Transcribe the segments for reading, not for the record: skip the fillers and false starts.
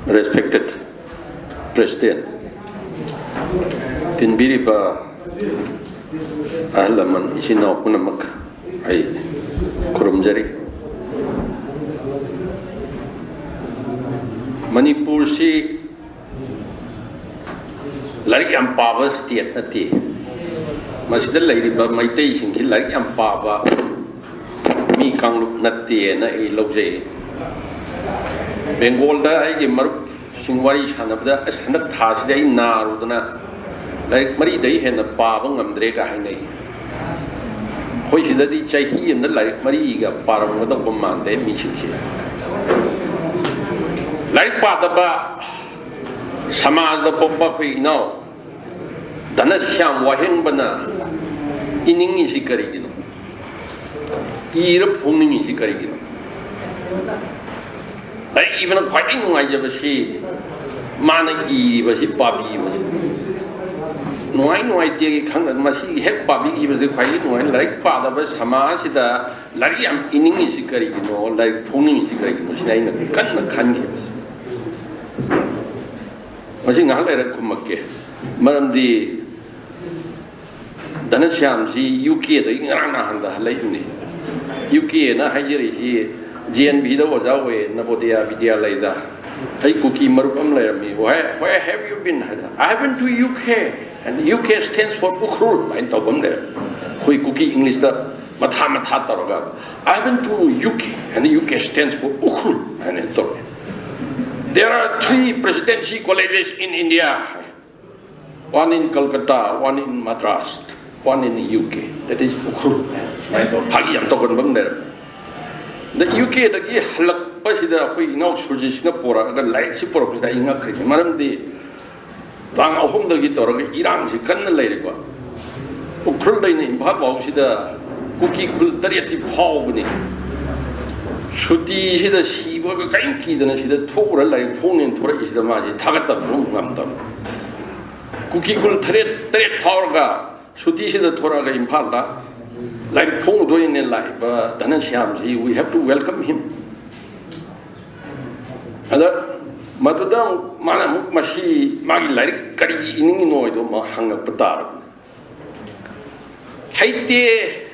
respected President, Tinbiriba Alaman Isino Punamak, I Kurumjari. Manipur si Lari Ampava state nati. Masida lady ba Maitay sing Lari Ampava mi kang nati na iloje. Bengal da ay marup singwari sanabda asanak thas day narudana like mari day hen pabang amdrega hainay. Hoy sida di chahi and the like Mariga Paramada Bomande Michi. Like Pataba Samaz the Popa now. Danasham Wahin Bana Inning is Icarigino. Ear of Puming is Icarigino. Like even a fighting like ever see Manaki was it Bobby was. No, I know I take a machine, head Bobby was a quiet one like father was Hamasida, Lariam in English, like Pony is a country. I think I'll let it come again. Madam the Danasham, UK, the Ingana and the Latini. UK and a higher here, GNB was away, Nabodia Vidia Leda. Hey, Cookie Marukam me. Where have you been? I went to UK. And UK stands for Ukrul, I told them there. Hui Cookie English, the Matamatataroga. I went to UK, and the UK stands for Ukrul, and I told them. There are 3 presidency colleges in India. One in Calcutta, one in Madras, one in the UK. That is Ukrul. I thought, Hagi, I'm talking about there. The UK, the Halak Pasida, we know Sujisnapura, the light Sipura, Inga Krisi, Madam the Tang home the guitar, Iran, she can't let it go. Ukrul in Papa, she the cookie could dirty pony. Shuti, she the she was a kind kid and she the Torah like phone and Torah is the magic, Tagata from Lambda. Cookie could trade power, Shuti, she the Torah in Pala, like Pong doing in life, Danasham, we have to welcome him. And Madudang Manamuk Mashi Magi like Kari Ininoido Mahanga Patar. Haiti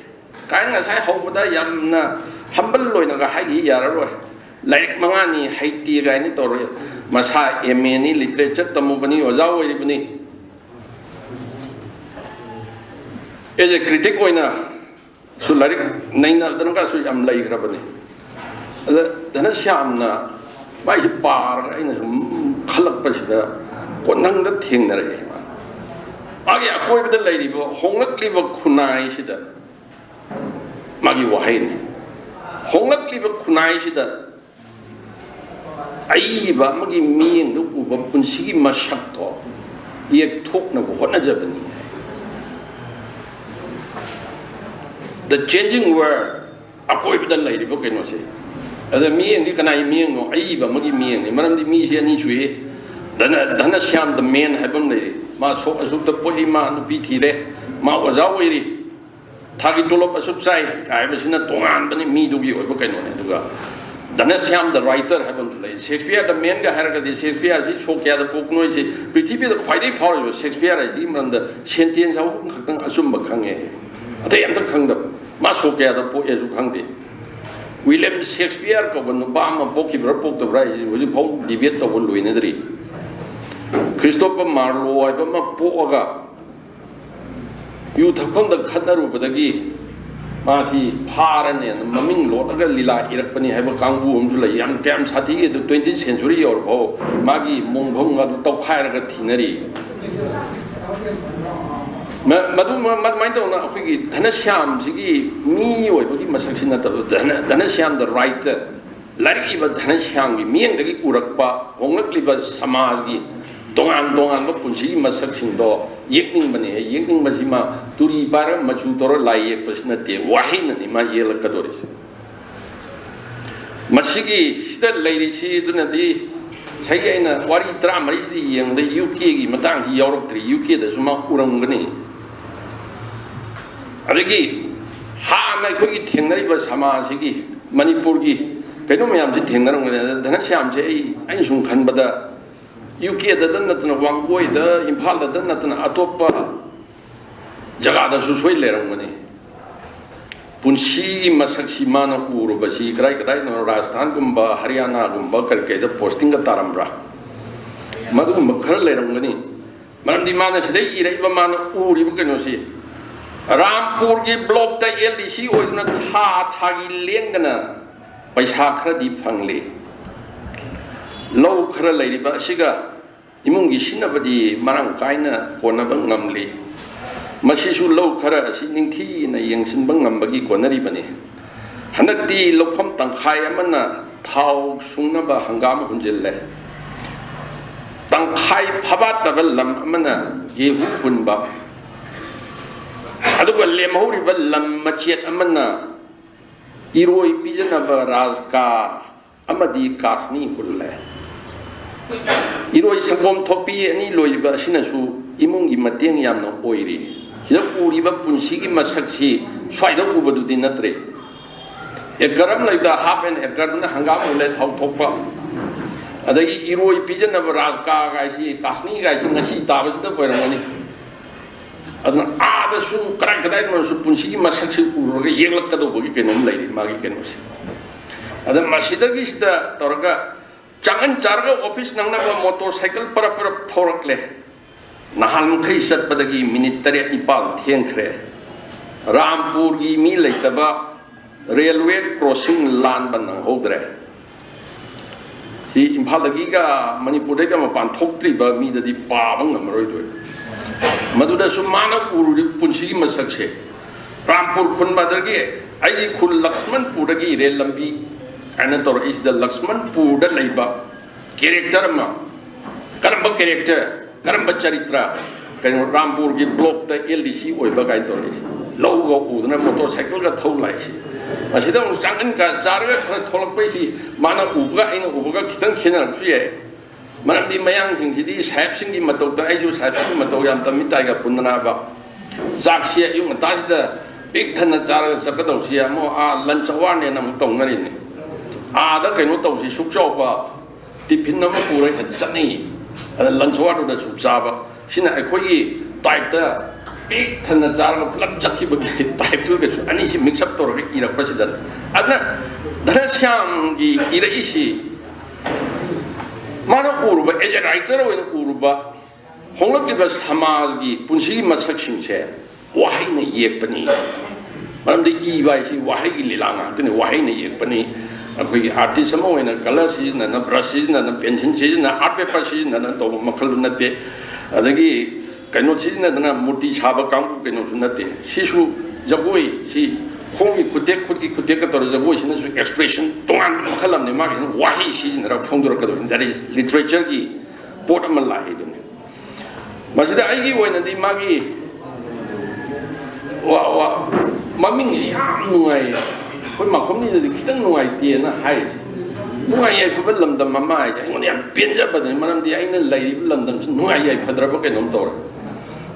Kang as I hope that Yamna humble Loinaga Hagi Yaro like Mangani Haiti Gainitor Masha Emeni literature Tamubani or Zawibani is a critic winner. So like Naina Dangasu Yam like Rabani. Then a Shamna. By the bar in a Kalapasida, Konang the Tinnery. I acquainted the lady, Hongak liver Kunai Shida Magi Wahin. Hongak liver Kunai Shida Aiva Magi me and Lukuba Punsi Mashato. Yet talk no what Najabani. The changing word, acquainted the lady, what can I say? As a me and Nikanai mean or Aiva Magi me and Madame de Misia Nishwe, then a sham the man heavenly, Maso Asuta Pohima and Pitire, Ma was already Tagitulop a subside. I was in a Tongan, but me to be a book and to go. Then a sham the writer heavenly. Shakespeare the man got the Shakespeare, he spoke the book noisy, pretty the quite a power of Shakespeare as him and the sentience of Asumba Kange. They am the kingdom, Maso gather poet as Kangi. William Shakespeare, when Obama book the rise, was a whole debate of Luinedri. Christopher Marlowe, I am a poga. You took on the cutter over the gate. Masi, Paran and Maming Lotaga Lila, Irapani have a kangu to the young camps at the 20th century or oh, Magi Mongonga to top higher tinnery. Maduma Madmaidona, Tanasham, Ziggy, me or Masakina, Danasham the writer, Larry even Tanasham, me and the Urakpa, Hongakli was Samazgi, Dongan Punchi, Masakin door, Yiking Mane, Yiking Majima, Turi Bara, Machutor, Lai, Personate, Wahin and my yellow Cadoris. Masigi, that lady, she didn't be. Sayana, what is drama is the UK, Matang, Europe, the UK, the Suma Urangani. Adagi, Ha, my cookie Tingley was Hamasigi, Manipurgi, kainom yam ji thing narang ne dana syam je ai sung khan bada UK da dan natna wangoi da Imphal da dan natna atopa jaga da su soi lerang mani punsi masak si mana uru basi krai krai no Rajasthan gumba Haryana gumba karke da posting ga tarambra madu makhar lerang mani maram di mana sidai irai ba mana uri bu keno si Rampur ki block ta LDC oidna thagi lengana paisa khara di phangle low khara leiriba siga imungi sinabadi marang kaina kona bang ngamli masisu low khara si ningthi na yengsin bang ngambagi konari bani hanakti lokham tangkhai amana thau sungnaba hangam hunjille tangkhai phabat tabal lam amana gehu punba aduga lemhoriba lam machet amana iroi pijanaba rajka amadi kasni kulle iroi sangom thopi ani loiba sinasu imungi mateng yamna oiri hida uriba punsigi masaksi swaida ubadu dinatre ekaram laida half an acre na hangam ule thau thokpa adagi iroi pijanaba rajka gaisi kasni gaisi ngasi tabasida poirangani adna ada su krak kadai no su punsi masaksi uroga yelak kado bogi kenom lai magi kenos ada masidagi sida torga jangan jarga office nangna ba motorcycle para thorak le nahal khai sat padagi minute tare ipal thengkhre Rampur gi mi leitaba railway crossing lan banang hodre hi Imphal gi ga Manipur ga mapan thokri ba mi dadi pa bang amroi doi maduda sumana uru punsi masakse Rampur khun badagi ai khul Lakshmanpur dagi rel lambi anator is the Lakshmanpur da leiba character ma karamba character karamba charitra kan Rampur gi block da LDC oiba kai tor logo udna motorcycle ga thau lai si asidang sangan ka jarga tholak pai si mana uga ina uga kitang khena su ye maram di mayang sing jadi sahab sing di matau ta aiju sahab sing matau yam tam mitai ga punna ba saksia yung ta da big thana jar sakadau sia mo a lan chawan ne nam tong na ni a da kai no tau si suk chau ba ti phin nam pu rai chani lan chawan da suk sa ba sina ai khoi type da big thana jar ga plak chakhi ba type tu ga ani si mix up tor ga ira president adna dana syam gi ira isi mana uruba eja writer wen uruba honglak ki samaj gi punsi masak simche wahai ne yekpani maram de I bai si wahai gi lilanga tene wahai ne yekpani akoi artist mo wen color si na brush si na pencil si na art paper si na to makhal na te adagi kaino si na na murti chaba kang kaino na te sisu jagoi si hongi kutek ka tor jagoi si na su expression tongan makhalam ne ma wahi si na ra thongdor ka do that is literature gi pot am la he dum masida ai gi woina di magi wa maming yam nuai koi ma khom ni de kitang nuai tie na hai nuai ai phab lam dam mama ai ngon ya pien ja ba de manam di ai na lai lam dam nuai ai phadra ba ke nom tor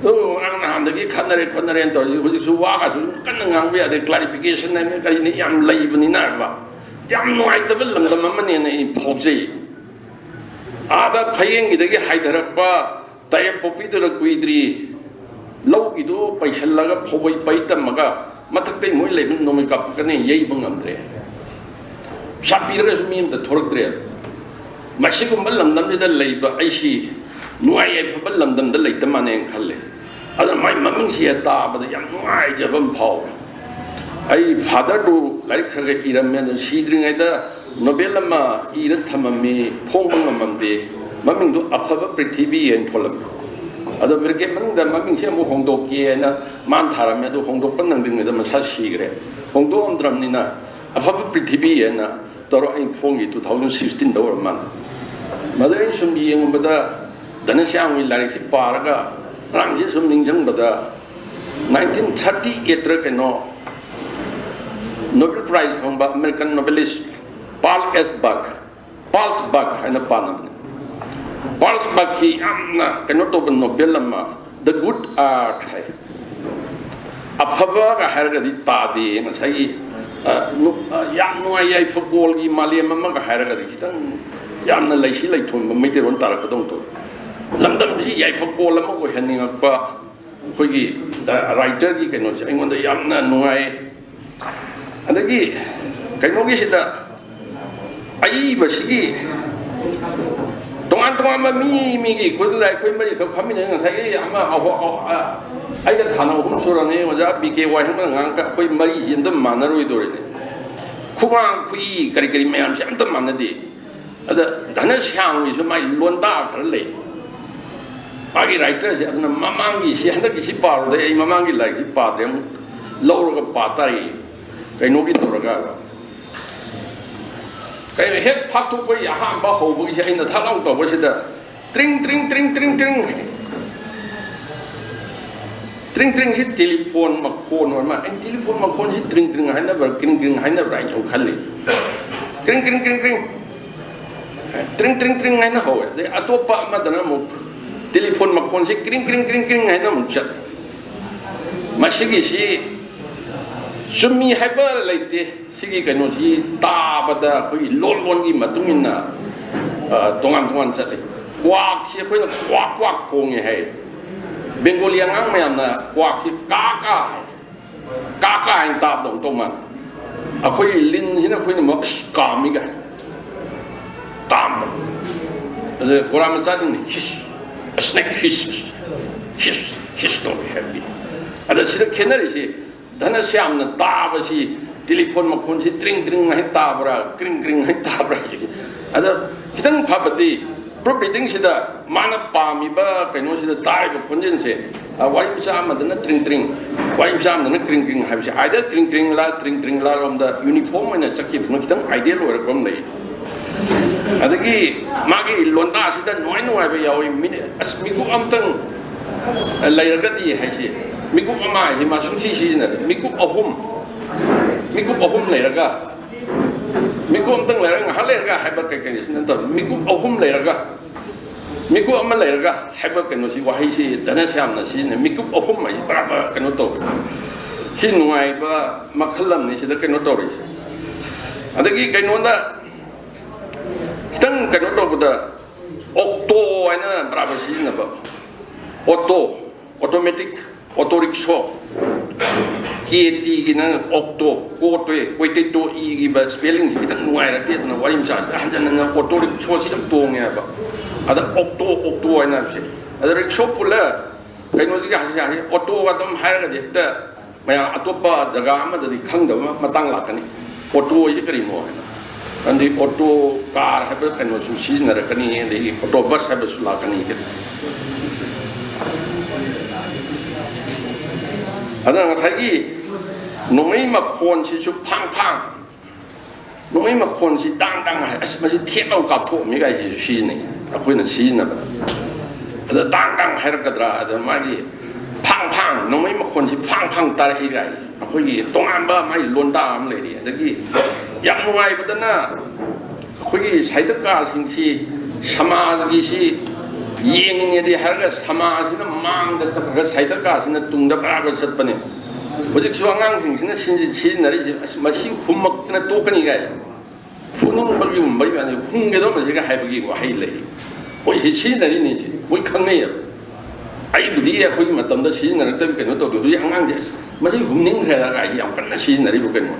ang na handagi khanare khanare tor ji su wa ka su kan ngang be ade clarification na me kai ni yam lai ba ni na ba yam nuai ta lam dam mama ne na I phojei ada phayeng gi de gi haidarak ba tay popi de kuidri low gi do paisal laga phoboi pai tamaga matak te moi le no me kap kane yei bangam tre sapir ga sumim da thorak tre masikum balam dam de lei ba ai si nuai ai phab lam dam de lei ta mane khalle ada mai maming si ta ba yam nuai ja bam phau ai father do like khaga iram me si dring ai da nobel ma ira thamami phong bangam de maming do aphaba prithvi en tholam ada merge mang da maming sia mo hongdok ke na man tharam ya do hongdok pan nang ding da ma sa si gre hongdok andram ni na aphaba prithvi en na toro ai phong gi 2016 da war man madai sum yeng bada dana syang wi lari si paraga ram ji sum ning jang bada 1938 ra ke no Nobel Prize from American novelist Paul S. Buck and Panam Paul Buck he amna cannot open Nobel lama the good art hai aphaba ka har ga di ta di na sai ꯌꯥꯝ ꯅꯨꯡꯉꯥꯏ ꯌꯥꯏꯐꯕꯣꯜꯒꯤ ꯃꯥꯂꯦꯝ ꯑꯃꯒ ꯍꯥꯏꯔꯒꯗꯤ ꯈꯤꯇꯪ ꯌꯥꯝꯅ ꯂꯩꯁꯤ ꯂꯩꯊꯣꯟꯕ ꯃꯩꯇꯩꯔꯣꯟ ꯇꯥꯔꯛꯀꯗꯧ ꯇꯧꯏ ꯂꯝꯗꯝꯁꯤ ꯌꯥꯏꯐꯕꯣꯜ ꯑꯃ ꯑꯣꯏꯍꯟꯅꯤꯡꯉꯛꯄ ꯑꯩꯈꯣꯏꯒꯤ ꯔꯥꯏꯇꯔꯒꯤ ꯀꯩꯅꯣꯁꯦ ꯑꯩꯉꯣꯟꯗ ꯌꯥꯝꯅ ꯅꯨꯡꯉꯥꯏ ꯑꯗꯒꯤ ꯀꯩꯅꯣꯒꯤꯁꯤꯗ ꯑꯏꯕꯁꯤꯒꯤ तोान तोान मी की खुद अखोई मरी खब फमीने अगर थाना अहम सूरने ओजा बी के वाई अखोई मरी अंत मानरोदोरने खुगा खुई करी करी मैम से अंत मानदे अद धन श्यामगी माई लोंदा खर ले मागी राइटर से ममांगी से हंदकी पारुदे ममांगी लाइक पाद्रे लौरग पातारी कईनोगी तौरगा कहीं हेक फाटुप अहम हौबी थलाउ तब ट्रिंग ट्रिंग ट्रिंग ट्रिंग ट्रिंग ट्रिंग ट्रिंग से टेलीफोन मखोन टेलीफोन मखोन से ट्रिंग ट्रिंग है क्रिंग क्रिंग है खाली क्रिंग क्रिंग क्रिंग क्रिंग ट्रिंग ट्रिंग ट्रिंग है हौ अतोप टेलीफोन मखोन से क्रिंग क्रिंग क्रिंग क्रिंग है चल चुम्मी है लेते सिगी कनोसी ताबदा कोई लोन लोन की मतुमिना तोंगान तोंगान चले क्वाक से कोई ना क्वाक क्वाक खोंगे है बेंगोली अंगांग में हमना क्वाक से काका है ताब दो तोंगान अकोई लिन से ना कोई ना मक्स कामी का ताम अरे कोरा में चाचिंग ने हिस स्नैक हिस हिस हिस तो है भी अरे सिर्फ खेनरी से धन श्याम ने ताब सी टेलीफोन मखोन से ट्रिंग ट्रिंग है ताबरा क्रिंग क्रिंग है ताबरा अद खितंग फाबदी प्रूफ रीडिंग सिदा माना पामीबा कइनो सिदा ताइबा खोंजन से वाई मचा मदन ट्रिंग ट्रिंग वाई मचा मदन क्रिंग क्रिंग हाबसे आइदर क्रिंग क्रिंग ला रोम द यूनिफॉर्म में चक्की खितंग आइडियल ओर रोम लई अदगी मागी लोंदा सिदा नोय नोय बा यावी मिने अस्मिगु अमतंग लैरगदी हाइसे मिगु अमा हिमा सुंसी सिजना मिगु अहुम मिकुप अहुम लेरगा मिकुप तंग लेरगा हा लेरगा हाइबा कई सिन मिकुप अहुम लेरगा मिकुप अमा लेरगा हाइबा कनो सि वाही सि दना श्यामना सिन मिकुप अहुम मै बराबर कनो तो सि नुआइबा मखलम नि सिदा कनो तो रि अदगी कइनोदा खितंग कनो तो बुदा ऑक्टो आइना बराबर सिनबा ऑटोमेटिक ऑटो रिक्शा केटी की ना ऑक्टो कोटवे कोइटे तो ई की बस स्पेलिंग की तक नुआई रखते ना वाली मचास हंजन ना ऑटो रिक्शा से जब तोंगे अब अद ऑक्टो है ना से अद रिक्शा पुला कहीं नोजी का हंसी ऑटो का तुम हायर का देखते मैं अतोपा जगह में दरी खंग दम मतंग लाकनी ऑटो ये करी मो है ना अंदी ऑटो कार है पर कहीं नोजी सीज न रखनी है देखी ऑटो बस है बस लाकनी के अदा ngसाई नोंगै मखोन सिसु फांग फांग नोंगै मखोन सि दांग दांग है अस मसि थेलाउ कापथो मि गाय सि सिने अखोइना सिना अदा दांग दांग हैरकद्रा अदा मागी फांग फांग नोंगै मखोन सि फांग फांग तारहि गाय अखोइगी तोंगानबा माई लोंदा अम लेरि अदगी याम नुआई बदना अखोइगी साहित्यका सिंगसि समाजगी सि येंगिनेदि हरगा समाजसिना मांगदा चक्का साहित्यकासिना तुंगदा बराबर चटपने होजिक सुआंगांग सिंगसिना सिनरि मसि खुमक्ना तोकनी गाय फुनिंग बगी उम्बई गाने हुंगेदो मसिगा हाइबगी वाहै लै ओइ सिनरि नि सि ओइ खंगनै आई बुदि अखोइ मतमदा सिनरतब केनो तोदु अंगांग जे मसि हुंनिंग खरा गाय याम कन्ना सिनरि बु केनो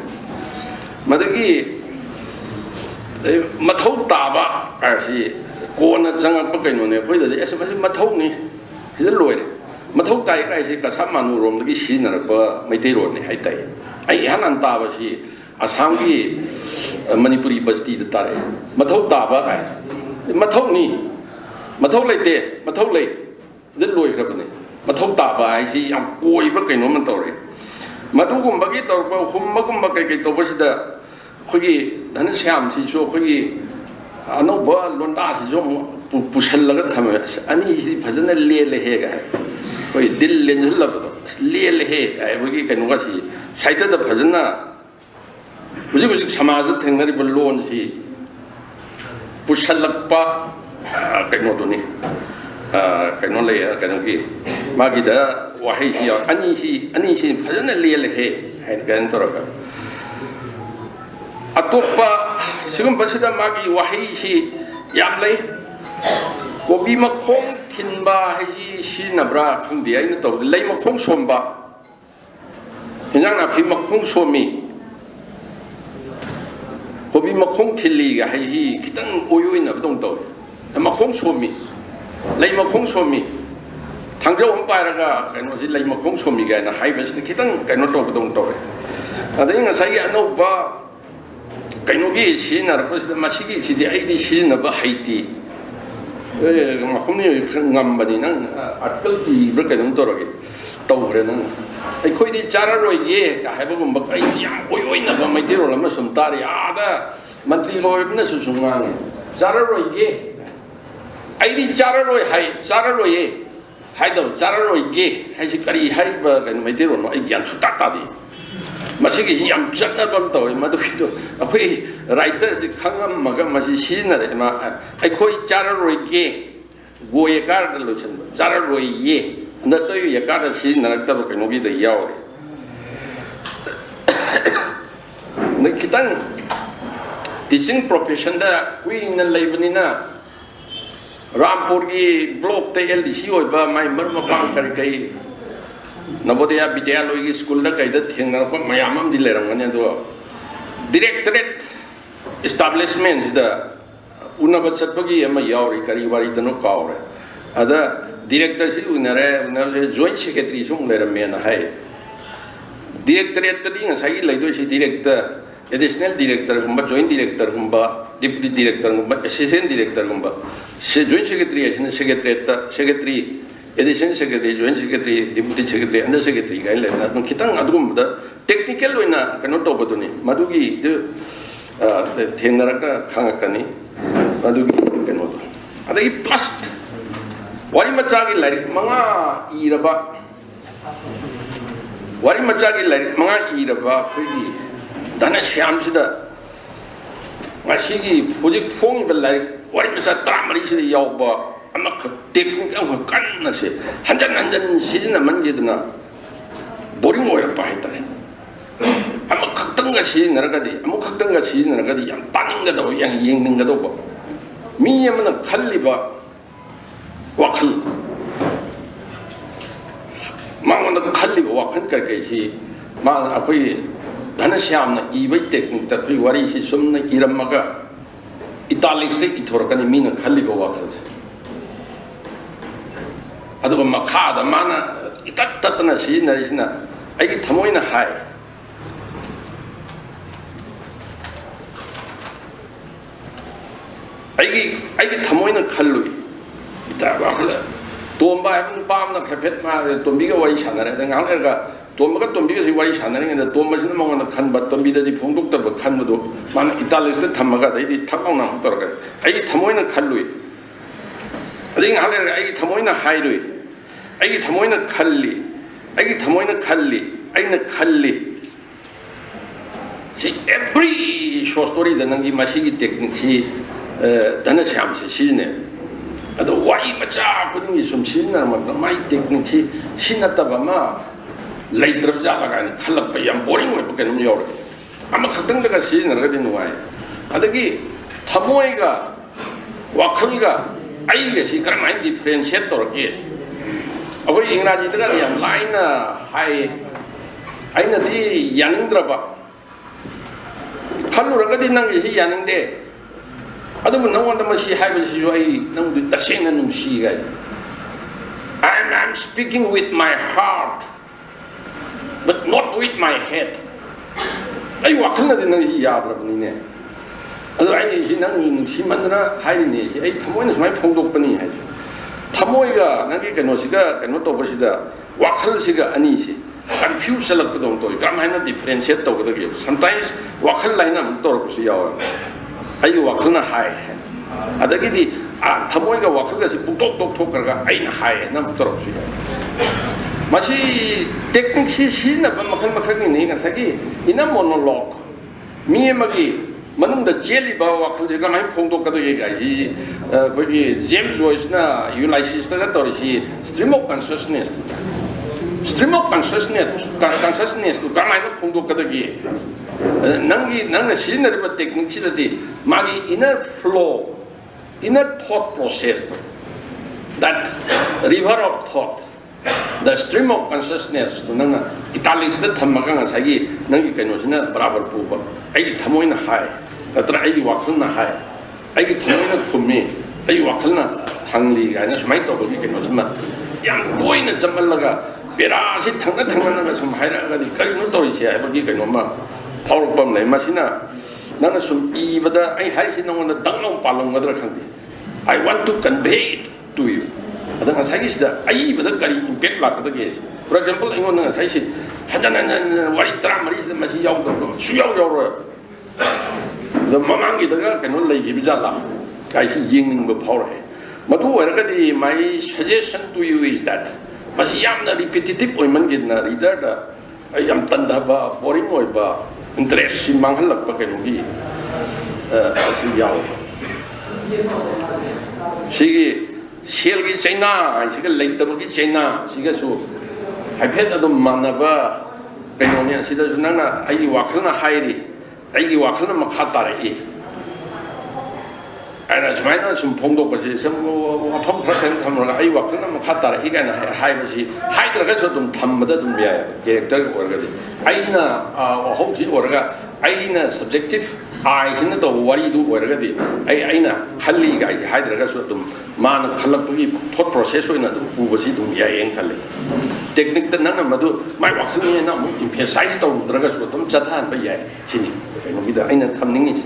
मदगी मथौ ताबा कासि कोना चंगप कइनोने खोइदि एस मसि मथौनि सिदा लोइरे मथौ ताइ काइसि कसम मानु रोमदगी सिनरप मैतैरोने हाइताइ आई हानन ताबसि आसामगी मणिपुरी बस्ती द तारे मथौ ताबा काइ मथौनि मथौ लेते मथौ ले दि लोइखबने मथौ ताबा आइसि याम कोइबा कइनोम तौरे मदुगुम्बगी तौरप हुम्मगुम्बा कइ तौबसिदा खोगी धन श्याम सिसो खोगी अनौब लोंदा सिसो पुसलगा थमे अनि सि फजन लेले हे गा कोई दिल लेंजलबदो लेले हे आइबगी कइनोगा सि साइतदा फजना हुजिक हुजिक समाज थेंगरिब लोन सि पुसलकपा कइनोदोनि कइनो ले कइनोगी मागिदा वाहै सि अनि सि फजन लेले हे हाइ गन तोरका ꯑꯇꯣꯞꯄ ꯁꯤꯒꯨꯝꯕꯁꯤꯗ ꯃꯥꯒꯤ ꯋꯥꯍꯩꯁꯤ ꯌꯥꯝ ꯂꯩ ꯀꯣꯕꯤ ꯃꯈꯣꯡ ꯊꯤꯟꯕ ꯍꯥꯏꯁꯤ ꯁꯤꯖꯤꯟꯅꯕ꯭ꯔꯥ ꯈꯪꯗꯦ ꯑꯩꯅ ꯇꯧꯕꯗ ꯂꯩ ꯃꯈꯣꯡ ꯁꯣꯝꯕ ꯏꯟꯖꯥꯡ ꯅꯥꯄꯤ ꯃꯈꯣꯡ ꯁꯣꯝꯃꯤ ꯀꯣꯕꯤ ꯃꯈꯣꯡ ꯊꯤꯜꯂꯤꯒ ꯍꯥꯏꯁꯤ ꯈꯤꯇꯪ ꯑꯣꯏꯅꯕꯗꯧꯅ ꯇꯧꯋꯤ ꯃꯈꯣꯡ ꯁꯣꯝꯃꯤ ꯂꯩ ꯃꯈꯣꯡ ꯁꯣꯝꯃꯤ ꯊꯥꯡꯖꯧ ꯑꯃ ꯄꯥꯏꯔꯒ ꯀꯩꯅꯣꯁꯤ ꯂꯩ ꯃꯈꯣꯡ ꯁꯣꯝꯃꯤ ꯀꯥꯏꯅ ꯍꯥꯏꯕꯁꯤꯗ ꯈꯤꯇꯪ ꯀꯩꯅꯣ ꯇꯧꯕꯗꯧꯅ ꯇꯧꯋꯦ ꯑꯗꯩ ꯉꯁꯥꯏꯒꯤ ꯑꯅꯧꯕ ꯀꯩꯅꯣꯒꯤ ꯁꯤꯖꯤꯟꯅꯔꯛꯄꯁꯤꯗ ꯃꯁꯤꯒꯤꯁꯤꯗꯤ ꯑꯩꯗꯤ ꯁꯤꯖꯤꯟꯅꯕ ꯍꯩꯇꯦ ꯃꯐꯝꯗꯨ ꯉꯝꯕꯅꯤ ꯅꯪ ꯑꯥꯔꯇꯤꯀꯜ ꯏꯕ꯭ꯔꯥ ꯀꯩꯅꯣꯝ ꯇꯧꯈ꯭ꯔꯦ ꯅꯪ ꯑꯩꯈꯣꯏꯗꯤ ꯆꯥꯔꯔꯣꯏꯒꯦ ꯍꯥꯏꯕꯒꯨꯝꯕ ꯀꯩꯅꯣ ꯌꯥꯝ ꯑꯣꯏꯅꯕ ꯃꯩꯇꯩꯔꯣꯜ ꯑꯃ ꯁꯨꯝ ꯇꯥꯔꯤ ꯑꯥꯗ ꯃꯟꯇ꯭ꯔꯤ ꯑꯣꯏꯕꯅꯁꯨ ꯁꯨꯝ ꯉꯥꯡꯉꯦ ꯆꯥꯔꯔꯣꯏꯒꯦ ꯑꯩꯗꯤ ꯆꯥꯔꯔꯣꯏ ꯆꯥꯔꯔꯣꯏꯌꯦ ꯍꯥꯏꯗꯕ ꯆꯥꯔꯔꯣꯏꯒꯦ ꯍꯥꯏꯁꯤ ꯀꯔꯤ ꯍꯥꯏꯔꯤꯕ ꯀꯩꯅꯣ ꯃꯩꯇꯩꯔꯣꯜꯅꯣ ꯑꯩ ꯒ꯭ꯌꯥꯟ ꯁꯨꯛꯇꯥ ꯇꯥꯗꯦ ꯃꯁꯤꯒꯤꯁꯤ ꯌꯥꯝ ꯆꯠꯅꯕ ꯑꯃ ꯇꯧꯋꯦ ꯃꯗꯨꯒꯤꯗꯣ ꯑꯩꯈꯣꯏ ꯔꯥꯏꯇꯔꯁꯤ ꯈꯪꯉꯝꯃꯒ ꯃꯁꯤ ꯁꯤꯖꯤꯟꯅꯔꯦ ꯑꯩꯈꯣꯏ ꯆꯥꯔꯔꯣꯏꯒꯦ ꯒꯣ ꯌꯦꯀꯥꯔꯗ ꯂꯣꯏꯁꯤꯟꯕ ꯆꯥꯔꯔꯣꯏꯌꯦ ꯑꯟꯗꯔꯁꯇꯦꯟ ꯌꯦꯀꯥꯔꯗ ꯁꯤꯖꯤꯟꯅꯔꯛꯇꯕ ꯀꯩꯅꯣꯒꯤꯗ ꯌꯥꯎꯔꯦ ꯈꯤꯇꯪ ꯇꯤꯆꯤꯡ ꯄ꯭ꯔꯣꯐꯦꯁꯟꯗ ꯀꯨꯏꯅ ꯂꯩꯕꯅꯤꯅ ꯔꯥꯝꯄꯨꯔꯒꯤ ꯕ꯭ꯂꯣꯛꯇ LDC ꯑꯣꯏꯕ ꯃꯥꯏ ꯃꯔꯨꯞ ꯃꯄꯥꯡ ꯀꯔꯤ ꯅꯕꯣꯗꯌꯥ ꯕꯤꯗ꯭ꯌꯥꯂꯣꯏꯒꯤ ꯁ꯭ꯀꯨꯜꯗ ꯀꯩꯗ ꯊꯦꯡꯅꯔꯛꯄ ꯃꯌꯥꯝ ꯑꯃꯗꯤ ꯂꯩꯔꯝꯒꯅꯤ ꯑꯗꯣ ꯗꯤꯔꯦꯛꯇꯣꯔꯦꯠ ꯏꯁꯇꯥꯕ꯭ꯂꯤꯁꯃꯦꯟꯁꯤꯗ ꯎꯅꯕ ꯆꯠꯄꯒꯤ ꯑꯃ ꯌꯥꯎꯔꯤ ꯀꯔꯤ ꯋꯥꯔꯤꯗꯅꯣ ꯀꯥꯎꯔꯦ ꯑꯗ ꯗꯤꯔꯦꯛꯇꯔꯁꯤ ꯎꯅꯔꯦ ꯖꯣꯏꯟ ꯁꯦꯀ꯭ꯔꯦꯇꯔꯤꯁꯨ ꯑꯃꯨꯛ ꯂꯩꯔꯝꯃꯦꯅ ꯍꯥꯏ ꯗꯤꯔꯦꯛꯇꯣꯔꯦꯠꯇꯗꯤ ꯉꯁꯥꯏꯒꯤ ꯂꯩꯗꯣꯏꯁꯤ ꯗꯤꯔꯦꯛꯇꯔ ꯑꯦꯗꯤꯁꯅꯦꯜ ꯗꯤꯔꯦꯛꯇꯔꯒꯨꯝꯕ ꯖꯣꯏꯟ ꯗꯤꯔꯦꯛꯇꯔꯒꯨꯝꯕ ꯗꯤꯄꯨꯇꯤ ꯗꯤꯔꯦꯛꯇꯔꯒꯨꯝꯕ ꯑꯦꯁꯤꯁꯇꯦꯟ ꯗꯤꯔꯦꯛꯇꯔꯒꯨꯝꯕ ꯖꯣꯏꯟ ꯁꯦꯀ꯭ꯔꯦꯇꯔꯤ ꯍꯥꯏꯁꯤꯅ ꯁꯦꯀ꯭ꯔꯦꯇꯔꯤꯌꯦꯠꯇ secretary additional secretary joint secretary deputy secretary under secretary ꯀꯥꯏꯅ ꯂꯩꯕꯅ ꯑꯗꯨꯝ ꯈꯤꯇꯪ ꯑꯗꯨꯒꯨꯝꯕꯗ ꯇꯦꯛꯅꯤꯀꯦꯜ ꯑꯣꯏꯅ ꯀꯩꯅꯣ ꯇꯧꯕꯗꯨꯅꯤ ꯃꯗꯨꯒꯤ ꯊꯦꯡꯅꯔꯒ ꯈꯪꯉꯛꯀꯅꯤ ꯑꯗꯨꯒꯤ ꯀꯩꯅꯣꯗꯣ ꯑꯗꯒꯤ ꯄ꯭ꯂꯁ ꯋꯥꯔꯤ ꯃꯆꯥꯒꯤ ꯂꯥꯏꯔꯤꯛ 5 ꯏꯔꯕ ꯋꯥꯔꯤ ꯃꯆꯥꯒꯤ ꯂꯥꯏꯔꯤꯛ 5 ꯏꯔꯕ ꯑꯩꯈꯣꯏꯒꯤ ꯙꯅꯁ꯭ꯌꯥꯝꯁꯤꯗ ꯉꯁꯤꯒꯤ ꯍꯧꯖꯤꯛ ꯐꯣꯡꯉꯤꯕ ꯂꯥꯏꯔꯤꯛ ꯋꯥꯔꯤ ꯃꯆꯥ 14 ꯌꯥꯎꯕ ꯑꯃꯈꯛ ꯇꯦꯛꯅꯤꯛ ꯑꯃꯈꯛ ꯀꯟꯅꯁꯦ ꯍꯟꯖꯟ ꯍꯟꯖꯟ ꯁꯤꯖꯤꯟꯅꯃꯟꯈꯤꯗꯅ ꯕꯣꯔꯤꯡ ꯑꯣꯏꯔꯛꯄ ꯍꯥꯏꯇꯥꯔꯦ ꯑꯃꯈꯛꯇꯪꯒ ꯁꯤꯖꯤꯟꯅꯔꯒꯗꯤ ꯌꯥꯝ ꯇꯥꯅꯤꯡꯒꯗꯧꯕ ꯌꯥꯝ ꯌꯦꯡꯅꯤꯡꯒꯗꯧꯕ ꯃꯤ ꯑꯃꯅ ꯈꯜꯂꯤꯕ ꯋꯥꯈꯜ ꯃꯉꯣꯟꯗ ꯈꯜꯂꯤꯕ ꯋꯥꯈꯜ ꯀꯩꯀꯩꯁꯤ ꯃꯥꯅ ꯑꯩꯈꯣꯏ ꯙꯅꯁ꯭ꯌꯥꯝꯅ ꯏꯕꯩ ꯇꯦꯛꯅꯤꯛꯇ ꯑꯩꯈꯣꯏ ꯋꯥꯔꯤꯁꯤ ꯁꯨꯝꯅ ꯏꯔꯝꯃꯒ ꯏꯇꯥꯂꯤꯛꯁꯇ ꯏꯊꯣꯔꯛꯀꯅꯤ ꯃꯤꯅ ꯈꯜꯂꯤꯕ ꯋꯥꯈꯜꯁꯦ ꯑꯗꯨꯒ ꯃꯈꯥꯗ ꯃꯥꯅ ꯏꯇꯠ ꯇꯠꯇꯅ ꯁꯤꯖꯤꯟꯅꯔꯤꯁꯤꯅ ꯑꯩꯒꯤ ꯊꯃꯣꯏꯅ ꯍꯥꯏ ꯑꯩꯒꯤ ꯊꯃꯣꯏꯅ ꯈꯜꯂꯨꯏ ꯇꯣꯝꯕ ꯍꯥꯏꯕ ꯅꯨꯄꯥ ꯑꯃꯅ ꯍꯥꯏꯐꯦꯠ ꯇꯣꯝꯕꯤꯒ ꯋꯥꯔꯤ ꯁꯥꯟꯅꯔꯦ ꯑꯗ ꯉꯥꯏꯍꯥꯛ ꯂꯩꯔꯒ ꯇꯣꯝꯕꯒ ꯇꯣꯝꯕꯤꯒꯁꯤ ꯋꯥꯔꯤ ꯁꯥꯟꯅꯔꯤꯉꯩꯗ ꯇꯣꯝꯕꯁꯤꯅ ꯃꯉꯣꯟꯗ ꯈꯟꯕ ꯇꯣꯝꯕꯤꯗꯗꯤ ꯐꯣꯡꯗꯣꯛꯇꯕ ꯈꯟꯕꯗꯨ ꯃꯥꯅ ꯏꯇꯥꯂꯤꯛꯁꯇ ꯊꯝꯃꯒ ꯑꯗꯩꯗꯤ ꯊꯛ ꯂꯥꯎꯅ ꯑꯃꯨꯛ ꯇꯧꯔꯒ ꯑꯩꯒꯤ ꯊꯃꯣꯏꯅ ꯈꯜꯂꯨꯏ ꯑꯗꯩ ꯉꯥꯏꯍꯥꯛ ꯂꯩꯔꯒ ꯑꯩꯒꯤ ꯊꯃꯣꯏꯅ ꯍꯥꯏꯔꯨꯏ ꯑꯩꯒꯤ ꯊꯃꯣꯏꯅ ꯈꯜꯂꯤ ꯑꯩꯒꯤ ꯊꯃꯣꯏꯅ ꯈꯜꯂꯤ ꯑꯩꯅ ꯈꯜꯂꯤ ꯁꯤ ꯑꯦꯚ꯭ꯔꯤ ꯁꯣꯔꯠ ꯁ꯭ꯇꯣꯔꯤꯗ ꯅꯪꯒꯤ ꯃꯁꯤꯒꯤ ꯇꯦꯛꯅꯤꯛꯁꯤ ꯙꯅꯁ꯭ꯌꯥꯝꯁꯤ ꯁꯤꯖꯤꯟꯅꯩ ꯑꯗꯣ ꯋꯥꯔꯤ ꯃꯆꯥ ꯈꯨꯗꯤꯡꯒꯤ ꯁꯨꯝ ꯁꯤꯖꯤꯟꯅꯔꯝꯃꯒ ꯃꯥꯒꯤ ꯇꯦꯛꯅꯤꯛꯁꯤ ꯁꯤ ꯅꯠꯇꯕ ꯑꯃ ꯂꯩꯇ꯭ꯔꯕ ꯖꯥꯠꯂ ꯀꯥꯏꯅ ꯈꯜꯂꯛꯄ ꯌꯥꯝ ꯕꯣꯔꯤꯡ ꯑꯣꯏꯕ ꯀꯩꯅꯣꯝ ꯌꯥꯎꯔꯛꯏ ꯑꯃꯈꯛꯇꯪꯗꯒ ꯁꯤꯖꯤꯟꯅꯔꯒꯗꯤ ꯅꯨꯡꯉꯥꯏ ꯑꯗꯒꯤ ꯊꯃꯣꯏꯒ ꯋꯥꯈꯜꯒ ꯑꯩꯒꯁꯤ ꯀꯔꯝꯍꯥꯏꯅ ꯗꯤꯐ꯭ꯔꯦꯟꯁꯤꯌꯦꯠ ꯇꯧꯔꯛꯀꯦ ꯑꯩꯈꯣꯏ ꯏꯪꯒ꯭ꯔꯥꯖꯤꯗꯒ ꯌꯥꯝ ꯂꯥꯏꯅ ꯍꯥꯏꯌꯦ ꯑꯩꯅꯗꯤ ꯌꯥꯅꯤꯡꯗ꯭ꯔꯕ ꯈꯜꯂꯨꯔꯒꯗꯤ ꯅꯪꯒꯤꯁꯤ ꯌꯥꯅꯤꯡꯗꯦ ꯑꯗꯨꯕꯨ ꯅꯪꯉꯣꯟꯗ ꯃꯁꯤ ꯍꯥꯏꯕꯁꯤꯁꯨ ꯑꯩ ꯅꯪꯕꯨ ꯇꯁꯦꯡꯅ ꯅꯨꯡꯁꯤ ꯒꯥꯏ I'm speaking with my heart but not with my head ꯑꯩ ꯋꯥꯈꯜꯅꯗꯤ ꯅꯪꯁꯤ ꯌꯥꯗ꯭ꯔꯕꯅꯤꯅꯦ ꯑꯗꯣ ꯑꯩꯁꯤ ꯅꯪ ꯅꯨꯡꯁꯤꯃꯟꯗꯅ ꯍꯥꯏꯔꯤꯅꯦ ꯁꯤ ꯑꯩ ꯊꯃꯣꯏꯅ ꯁꯨꯃꯥꯏꯅ ꯐꯣꯡꯗꯣꯛꯄꯅꯤ ꯍꯥꯏꯁꯦ ꯊꯃꯣꯏꯒ ꯅꯪꯒꯤ ꯀꯩꯅꯣꯁꯤꯒ ꯀꯩꯅꯣ ꯇꯧꯕꯁꯤꯗ ꯋꯥꯈꯜꯁꯤꯒ ꯑꯅꯤꯁꯤ ꯀꯟꯐ꯭ꯌꯨꯁ ꯆꯠꯂꯛꯄꯗꯧꯅ ꯇꯧꯏ ꯀꯔꯝꯍꯥꯏꯅ ꯗꯤꯐ꯭ꯔꯦꯟꯁꯤꯌꯦꯠ ꯇꯧꯒꯗꯒꯦ ꯁꯝꯇꯥꯏꯝꯁ ꯋꯥꯈꯜ ꯂꯥꯏꯅ ꯑꯃꯨꯛ ꯇꯧꯔꯛꯄꯁꯨ ꯌꯥꯎꯋꯦ ꯑꯩꯒꯤ ꯋꯥꯈꯜꯅ ꯍꯥꯏ ꯑꯗꯒꯤꯗꯤ ꯊꯃꯣꯏꯒ ꯋꯥꯈꯜꯒꯁꯤ ꯄꯨꯛꯇꯣꯛ ꯇꯣꯛꯊꯣꯛꯈ꯭ꯔꯒ ꯑꯩꯅ ꯍꯥꯏꯌꯦꯅ ꯑꯃꯨꯛ ꯇꯧꯔꯛꯄꯁꯨ ꯌꯥꯎꯋꯦ ꯃꯁꯤ ꯇꯦꯛꯅꯤꯛꯁꯤ ꯁꯤꯖꯤꯟꯅꯕ ꯃꯈꯜ ꯃꯈꯜꯒꯤꯅꯤ ꯉꯁꯥꯏꯒꯤ ꯏꯟ ꯑ ꯃꯣꯅꯣꯂꯣꯛ ꯃꯤ ꯑꯃꯒꯤ ꯃꯅꯨꯡꯗ ꯆꯦꯜꯂꯤꯕ ꯋꯥꯈꯜꯁꯦ ꯀꯃꯥꯏꯅ ꯐꯣꯡꯗꯣꯛꯀꯗꯒꯦ ꯒꯥꯏꯁꯤ ꯑꯩꯈꯣꯏꯒꯤ ꯖꯦꯝꯁ ꯖꯣꯏꯁꯅ ꯌꯨꯂꯥꯏꯁꯤꯁꯇꯒ ꯇꯧꯔꯤꯁꯤ ꯁ꯭ꯇ꯭ꯔꯤꯝ ꯑꯣꯐ ꯀꯟꯁꯤꯌꯁꯅꯦꯁ ꯀꯟꯁꯤꯌꯁꯅꯦꯁꯇꯨ ꯀꯔꯝꯍꯥꯏꯅ ꯐꯣꯡꯗꯣꯛꯀꯗꯒꯦ nang sizinariba technique sidadi magi inner flow, inner thought process, that river of thought, the stream of consciousness to nang italics the thamaga sagi nangi kanosina barabar puba ai thamoina hai atra ai wakhna hai ai thamoina khumi ai wakhna hangli ga na sumai to bi kanosima yang toina jamalaga pera si thangna na sum haira ga di kari no to isi ai bi kanoma power pam lai masina nang sum I bada ai hai si nong na danglong palong gadra khangdi I want to convey it to you. Adang sagi sida ai bada kari impact la kada ge. For example, I want to say hadana wari tra mari sida masi yaw do su yaw ro. The mamangi daga kanu lai gi bijala. Kai si ying bo power hai. Madu wara di my suggestion to you is that masi yam na repetitive oi man gi na reader da ai am tanda ba boring oi ba interest si manghal lak pa kanu gi asi yaw. Sigi Shell ki China, she can late the China, she gets so. I paid the manava, Penonian, she does nana, I wakana hairi, I wakana makatari. And as mine on some pongo position, some person come on, I wakana makatari, he can hide she, hide the rest of them, Tamadum, character organ. I hope she orga, I subjective. I think that what you do, I know, Kali guy, Hydragasum, man, Kalapuri, thought process in a Ubasitum Yayan Kali. Technique the Nana Madu, my Wakani, in precise to Dragasutum, Chatan, by Yay, Chini, and with the Aina coming is.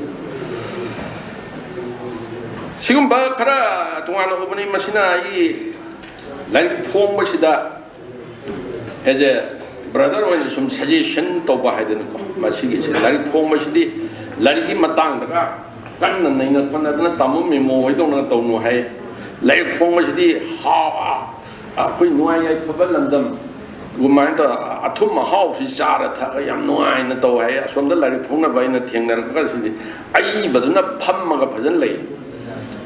Sigumba Kara, to one opening machina, like Pom Washida, as a brother, when some suggestion to Bahadin, Machigi, like Pom Washidi. Lariki matang daga kan na nai na pana na tamu mi mo hoi dong na to no hai lai phong ma di ha a koi nuai ai phaba landam gu mai ta athum ma hau si cha ra tha yam nuai na to hai som da lari phong na bai na theng na ka si ai ba na pham ma ga phajan lai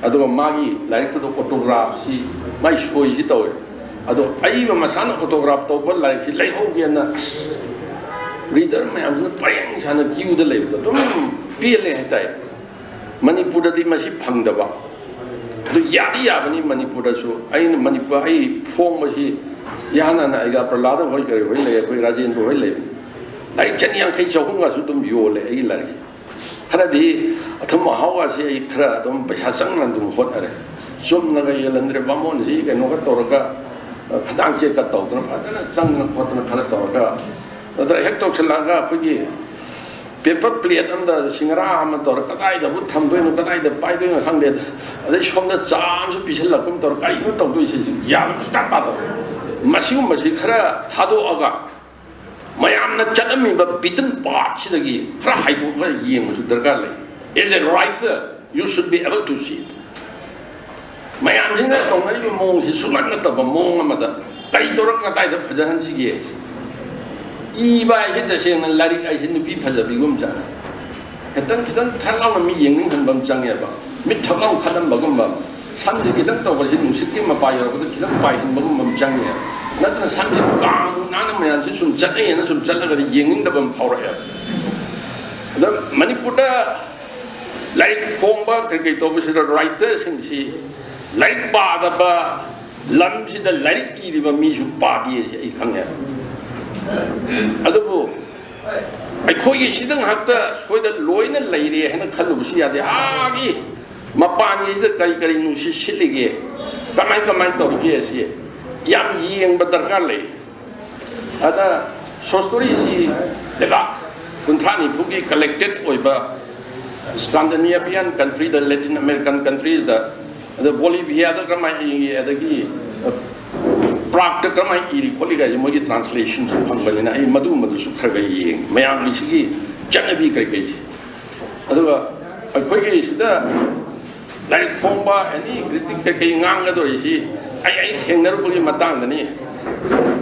adu ma gi lai to photograph si mai shoi si to adu ai ma san photograph to ba lai si lai ho gi na reader me am na payang sana kiu da lai to Pile hetai Manipura di masih phangdaba do yadi yabani Manipura so ai Manipura ai form masih yana na aiga pralada hoi kare hoi le koi rajin hoi le ai chani yang kai chawung ga su dum yo le ai la khara di atham hawa se ai khara dum pasha sang nan dum hot are sum na ga yelandre bamon ji ke no ka toraka khadang che ka to na adana sang na hot na khara toraka adra hek tok chalaga pagi paper plate under Singara Amator, Katai, the wood tam doing, Katai, the pie doing 100. They show the charms of Pisalakum or Kai, you talk to his yam stop out. Masium Masikara, Hado Aga. My am not telling me, but beaten parts the game. Try over him with the galley. Is it right? You should be able to see it. My am in that only among his Sumanat of a mother. Taitoraka died of the Hansi. Iba is the same and Larry I in the people as a bigumja. And then tell on me ying and Bamjanga. Mittalong Kadam Bagumba. Sunday Kitan was in Sikim Fire with the Kitan fight in Bamjanga. Not a Sunday Gang, Nana, some Jatay and some Jatay ying the Bam Power. The Manipura like Pomba, take over the writers and she like Badaba, lunch in the Larry Eva Mishu party is a Kanga. Adubu, I call you sitting after for the loin and lady and a Kalusia, the Agi, Mapani is the Kaikari Shillige, Kamankamanto, yes, Yam Ying Batargale. Other so stories, the Lak, Kuntani Pugi collected over Scandinavian country, the Latin American countries, the Bolivia, the Grammy, the Prague Grammy, Poliga, Mogi translations of Pangalina, Madu Madu Sukragi, Mayam Lisi, Janabi Krikage. Other, a quick is the like Pomba and he critiquing Angadori. I think never put him a Tangani.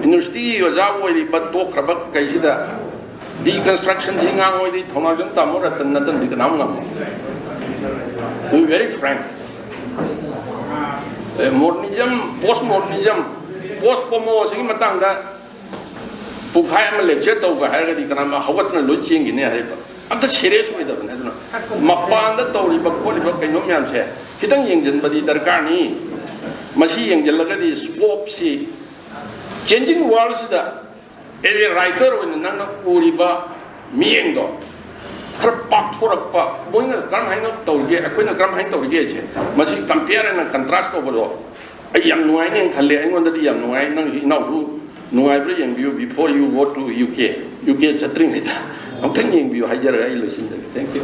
University was out with it, but talk about Kaisida. Deconstruction thing on with it, Tomajan Tamura, and nothing the Namam. To be very frank, modernism, postmodernism. Post Pomo sing Matanga Pukayam lecture over Harry Kanama, how what no looking in there. ꯑꯝꯇ serious ꯑꯣꯏꯗꯕꯅꯦ ꯑꯗꯨꯅ ꯃꯄꯥꯟꯗ ꯇꯧꯔꯤꯕ ꯈꯣꯠꯂꯤꯕ ꯀꯩꯅꯣ ꯃꯌꯥꯝꯁꯦ ꯈꯤꯇꯪ ꯌꯦꯡꯁꯤꯟꯕꯗꯤ ꯗꯔꯀꯥꯔꯅꯤ ꯃꯁꯤ ꯌꯦꯡꯁꯤꯜꯂꯒꯗꯤ ꯁ꯭ꯀꯣꯞꯁꯤ changing ꯋꯥꯔꯜꯁꯤꯗ ꯑꯦज ꯑꯦ writer ꯑꯣꯏꯅ ꯅꯪꯅ ꯎꯔꯤꯕ ꯃꯤꯠꯌꯦꯡꯗꯣ ꯈꯔ ꯄꯥꯛꯊꯣꯔꯛꯄ ꯃꯣꯏꯅ ꯀꯔꯝ ꯍꯥꯏꯅ ꯇꯧꯔꯤꯒꯦ ꯑꯩꯈꯣꯏꯅ ꯀꯔꯝ ꯍꯥꯏꯅ ꯇꯧꯔꯤꯒꯦꯁꯦ ꯃꯁꯤ ꯀꯝꯄꯤꯌꯔ ꯑꯦꯟ ꯀꯟꯇ꯭ꯔꯥꯁ ꯇꯧꯕꯗꯣ ꯑꯩ ꯌꯥꯝ ꯅꯨꯡꯉꯥꯏꯅꯦꯅ ꯈꯜꯂꯦ ꯑꯩꯉꯣꯟꯗꯗꯤ ꯌꯥꯝ ꯅꯨꯡꯉꯥꯏ ꯅꯪꯁꯨ ꯏꯅꯥꯎꯁꯨ ꯅꯨꯡꯉꯥꯏꯕ꯭ꯔꯥ ꯌꯦꯡꯕꯤꯌꯨ before you go to U K ꯆꯠꯇ꯭ꯔꯤꯉꯩꯗ ꯑꯃꯨꯛꯇꯪ ꯌꯦꯡꯕꯤꯌꯨ ꯍꯥꯏꯖꯔꯒ ꯑꯩ ꯂꯣꯏꯁꯤꯟꯖꯒꯦ ꯊꯦꯡꯛ ꯌꯨ